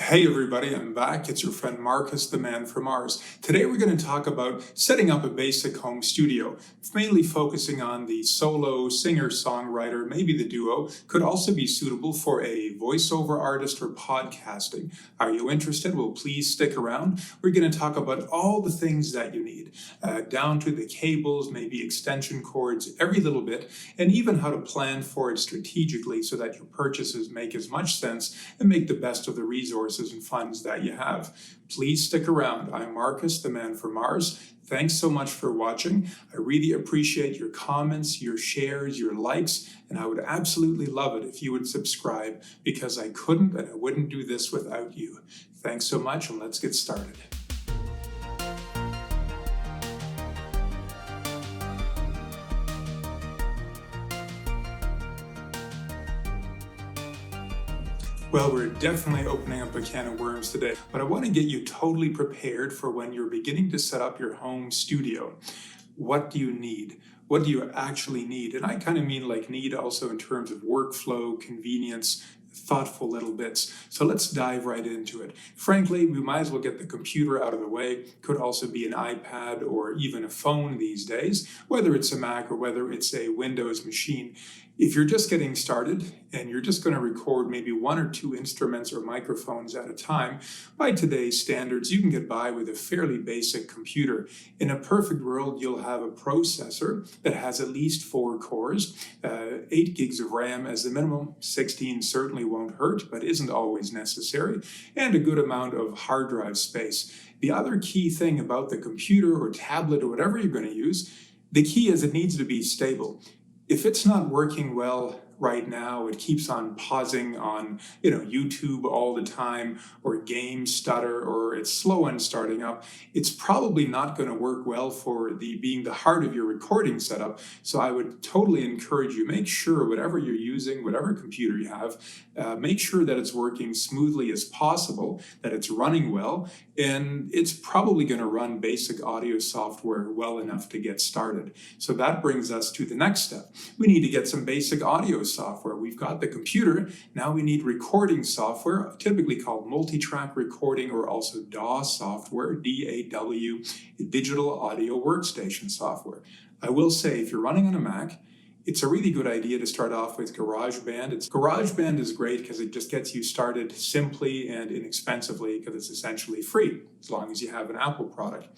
Hey everybody, I'm back. It's your friend Markus, the man from Mars. Today we're going to talk about setting up a basic home studio, mainly focusing on the solo, singer-songwriter, maybe the duo, could also be suitable for a voiceover artist or podcasting. Are you interested? Well, please stick around. We're going to talk about all the things that you need, down to the cables, maybe extension cords, every little bit, and even how to plan for it strategically so that your purchases make as much sense and make the best of the resources and funds that you have. Please stick around. I'm Markus, the man from Mars. Thanks so much for watching. I really appreciate your comments, your shares, your likes, and I would absolutely love it if you would subscribe because I couldn't and I wouldn't do this without you. Thanks so much, and let's get started. Well, we're definitely opening up a can of worms today, but I want to get you totally prepared for when you're beginning to set up your home studio. What do you need? What do you actually need? And I kind of mean like need also in terms of workflow, convenience, thoughtful little bits. So let's dive right into it. Frankly, we might as well get the computer out of the way. Could also be an iPad or even a phone these days, whether it's a Mac or whether it's a Windows machine. If you're just getting started and you're just going to record maybe one or two instruments or microphones at a time, by today's standards, you can get by with a fairly basic computer. In a perfect world, you'll have a processor that has at least 4 cores, 8 gigs of RAM as the minimum, 16 certainly won't hurt, but isn't always necessary, and a good amount of hard drive space. The other key thing about the computer or tablet or whatever you're going to use, the key is it needs to be stable. If it's not working well right now, it keeps on pausing on, YouTube all the time, or games stutter, or it's slow in starting up, it's probably not going to work well for being the heart of your recording setup. So I would totally encourage you, make sure whatever you're using, whatever computer you have, make sure that it's working smoothly as possible, that it's running well, and it's probably going to run basic audio software well enough to get started. So that brings us to the next step. We need to get some basic audio software. We've got the computer, now we need recording software, typically called multi-track recording or also DAW software, D-A-W, digital audio workstation software. I will say if you're running on a Mac, it's a really good idea to start off with GarageBand. GarageBand is great because it just gets you started simply and inexpensively because it's essentially free, as long as you have an Apple product.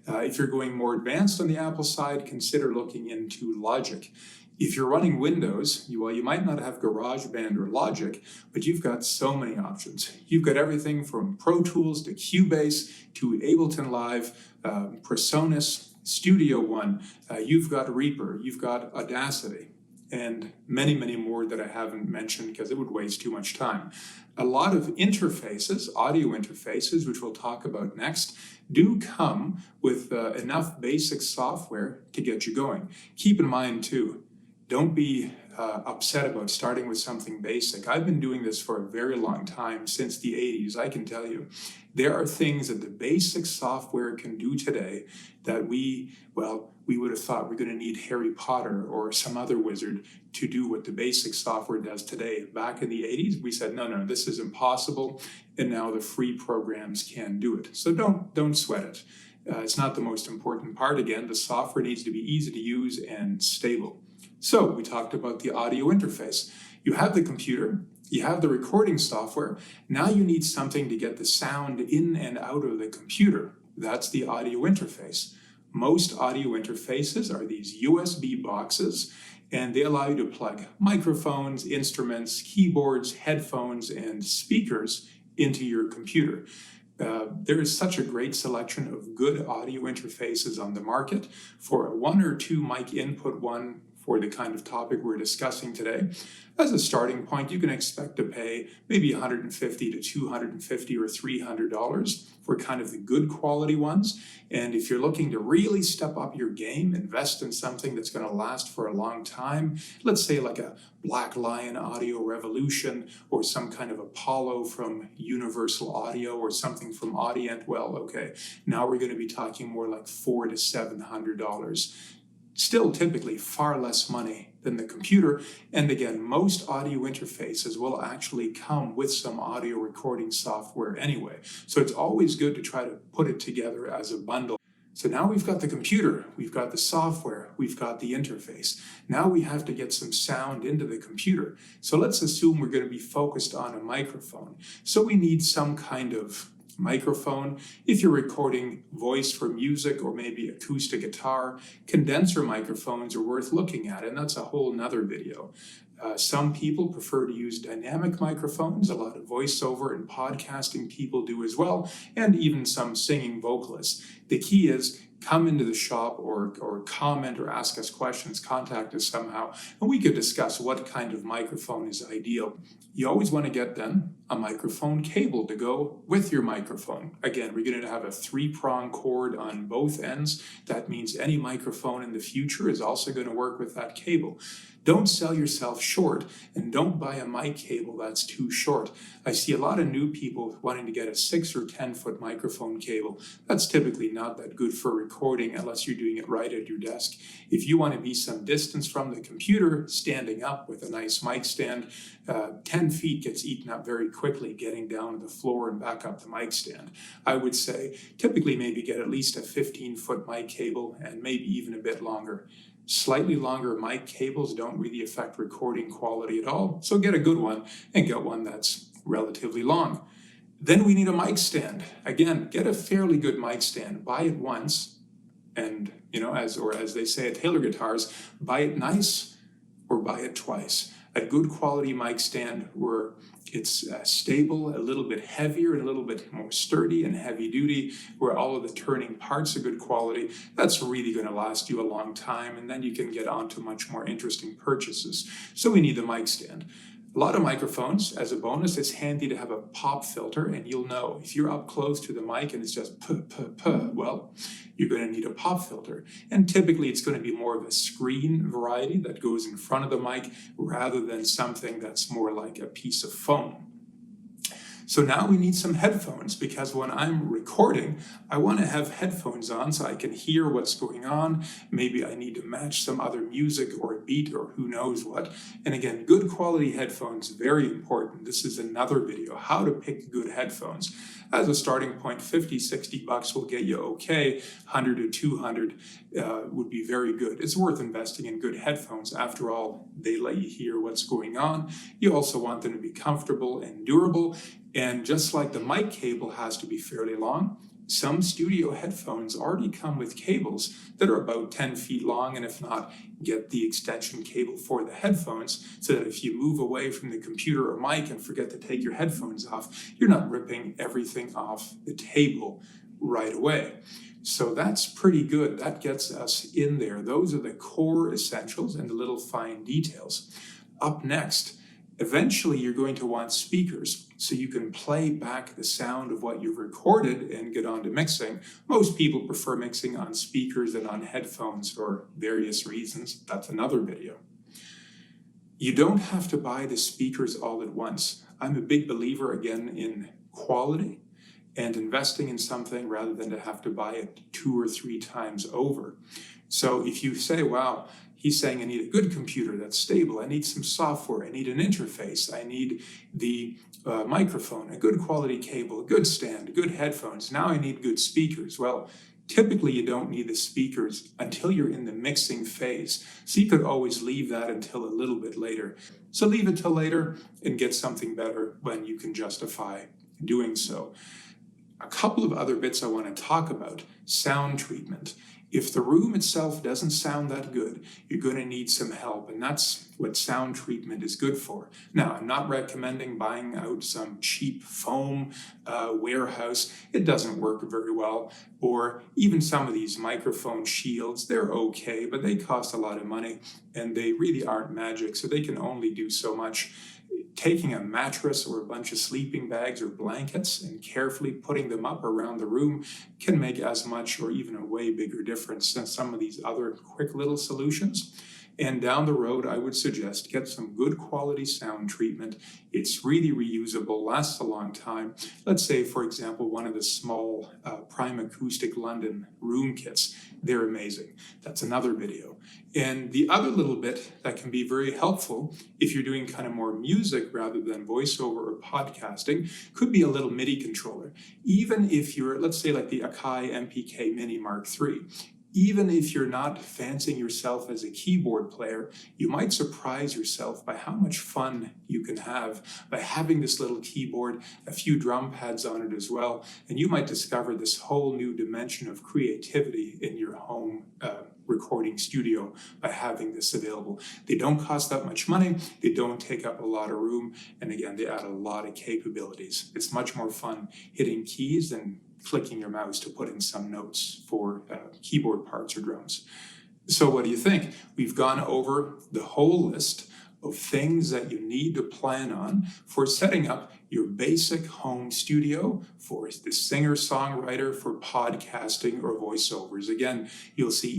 If you're going more advanced on the Apple side, consider looking into Logic. If you're running Windows, you might not have GarageBand or Logic, but you've got so many options. You've got everything from Pro Tools to Cubase to Ableton Live, PreSonus, Studio One. You've got Reaper, you've got Audacity, and many, many more that I haven't mentioned because it would waste too much time. A lot of interfaces, audio interfaces, which we'll talk about next, do come with enough basic software to get you going. Keep in mind too, don't be upset about starting with something basic. I've been doing this for a very long time, since the 80s. I can tell you, there are things that the basic software can do today that we would have thought we're going to need Harry Potter or some other wizard to do what the basic software does today. Back in the 80s, we said, no, this is impossible, and now the free programs can do it. So don't sweat it. It's not the most important part. Again, the software needs to be easy to use and stable. So we talked about the audio interface. You have the computer, you have the recording software. Now you need something to get the sound in and out of the computer. That's the audio interface. Most audio interfaces are these USB boxes, and they allow you to plug microphones, instruments, keyboards, headphones, and speakers into your computer. There is such a great selection of good audio interfaces on the market. For a 1 or 2 mic input one, for the kind of topic we're discussing today, as a starting point, you can expect to pay maybe $150 to $250 or $300 for kind of the good quality ones. And if you're looking to really step up your game, invest in something that's going to last for a long time, let's say like a Black Lion Audio Revolution or some kind of Apollo from Universal Audio or something from Audient, well, okay, now we're going to be talking more like $400 to $700. Still typically far less money than the computer. And again, most audio interfaces will actually come with some audio recording software anyway. So it's always good to try to put it together as a bundle. So now we've got the computer, we've got the software, we've got the interface. Now we have to get some sound into the computer. So let's assume we're going to be focused on a microphone. So we need some kind of microphone. If you're recording voice for music or maybe acoustic guitar, condenser microphones are worth looking at, and that's a whole nother video. Some people prefer to use dynamic microphones. A lot of voiceover and podcasting people do as well, and even some singing vocalists. The key is come into the shop or comment or ask us questions, contact us somehow, and we could discuss what kind of microphone is ideal. You always want to get then a microphone cable to go with your microphone. Again, we're going to have a 3-prong cord on both ends. That means any microphone in the future is also going to work with that cable. Don't sell yourself short, and don't buy a mic cable that's too short. I see a lot of new people wanting to get a 6 or 10 foot microphone cable. That's typically not that good for recording unless you're doing it right at your desk. If you want to be some distance from the computer, standing up with a nice mic stand, 10 feet gets eaten up very quickly getting down to the floor and back up the mic stand. I would say typically maybe get at least a 15-foot mic cable and maybe even a bit longer. Slightly longer mic cables don't really affect recording quality at all, so get a good one and get one that's relatively long. Then we need a mic stand. Again, get a fairly good mic stand. Buy it once, and as they say at Taylor Guitars, buy it nice or buy it twice. A good quality mic stand where it's stable, a little bit heavier, and a little bit more sturdy and heavy duty, where all of the turning parts are good quality. That's really going to last you a long time, and then you can get on to much more interesting purchases. So we need the mic stand. A lot of microphones, as a bonus, it's handy to have a pop filter, and you'll know if you're up close to the mic and it's just well, you're going to need a pop filter. And typically it's going to be more of a screen variety that goes in front of the mic rather than something that's more like a piece of foam. So now we need some headphones, because when I'm recording, I want to have headphones on so I can hear what's going on. Maybe I need to match some other music or a beat or who knows what. And again, good quality headphones, very important. This is another video, how to pick good headphones. As a starting point, 50, 60 bucks will get you okay. 100 to 200 would be very good. It's worth investing in good headphones. After all, they let you hear what's going on. You also want them to be comfortable and durable. And just like the mic cable has to be fairly long, some studio headphones already come with cables that are about 10 feet long, and if not, get the extension cable for the headphones so that if you move away from the computer or mic and forget to take your headphones off, you're not ripping everything off the table right away. So that's pretty good. That gets us in there. Those are the core essentials and the little fine details. Up next, eventually you're going to want speakers so you can play back the sound of what you've recorded and get on to mixing. Most people prefer mixing on speakers than on headphones for various reasons. That's another video. You don't have to buy the speakers all at once. I'm a big believer, again, in quality and investing in something rather than to have to buy it 2 or 3 times over. So if you say, wow, he's saying I need a good computer that's stable, I need some software, I need an interface, I need the microphone, a good quality cable, a good stand, good headphones, now I need good speakers. Well, typically you don't need the speakers until you're in the mixing phase. So you could always leave that until a little bit later. So leave it till later and get something better when you can justify doing so. A couple of other bits I want to talk about. Sound treatment. If the room itself doesn't sound that good, you're going to need some help, and that's what sound treatment is good for. Now, I'm not recommending buying out some cheap foam warehouse. It doesn't work very well. Or even some of these microphone shields, they're okay, but they cost a lot of money, and they really aren't magic, so they can only do so much. Taking a mattress or a bunch of sleeping bags or blankets and carefully putting them up around the room can make as much or even a way bigger difference than some of these other quick little solutions. And down the road, I would suggest get some good quality sound treatment. It's really reusable, lasts a long time. Let's say, for example, one of the small Prime Acoustic London room kits. They're amazing. That's another video. And the other little bit that can be very helpful if you're doing kind of more music rather than voiceover or podcasting could be a little MIDI controller. Even if you're, let's say like the Akai MPK Mini Mark III, even if you're not fancying yourself as a keyboard player, you might surprise yourself by how much fun you can have by having this little keyboard, a few drum pads on it as well, and you might discover this whole new dimension of creativity in your home recording studio by having this available. They don't cost that much money, they don't take up a lot of room, and again, they add a lot of capabilities. It's much more fun hitting keys than clicking your mouse to put in some notes for keyboard parts or drums. So what do you think? We've gone over the whole list of things that you need to plan on for setting up your basic home studio for the singer-songwriter, for podcasting or voiceovers. Again, you'll see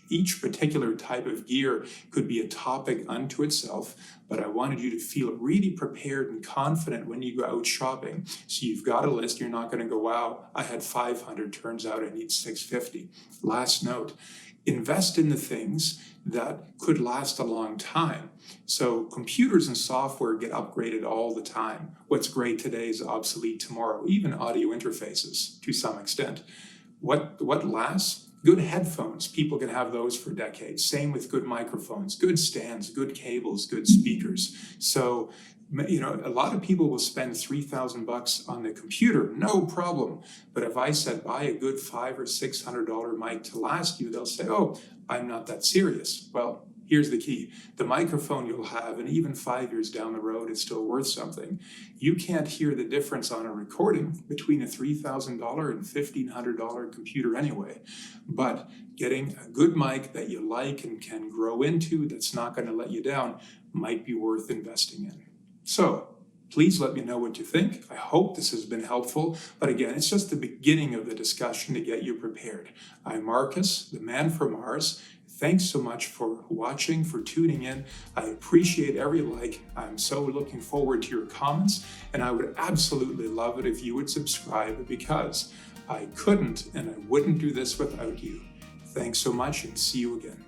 each particular type of gear could be a topic unto itself, but I wanted you to feel really prepared and confident when you go out shopping. So you've got a list, you're not going to go, wow, I had 500, turns out I need 650. Last note, invest in the things that could last a long time. So computers and software get upgraded all the time. What's great today is obsolete tomorrow, even audio interfaces to some extent. What lasts? Good headphones. People can have those for decades. Same with good microphones, good stands, good cables, good speakers. So, a lot of people will spend $3,000 on the computer, no problem. But if I said buy a good $500 or $600 mic to last you, they'll say, oh, I'm not that serious. Well, here's the key. The microphone you'll have, and even 5 years down the road, it's still worth something. You can't hear the difference on a recording between a $3,000 and $1,500 computer anyway. But getting a good mic that you like and can grow into, that's not going to let you down, might be worth investing in. So please let me know what you think. I hope this has been helpful. But again, it's just the beginning of the discussion to get you prepared. I'm Markus, the man from Mars. Thanks so much for watching, for tuning in. I appreciate every like. I'm so looking forward to your comments, and I would absolutely love it if you would subscribe, because I couldn't and I wouldn't do this without you. Thanks so much, and see you again.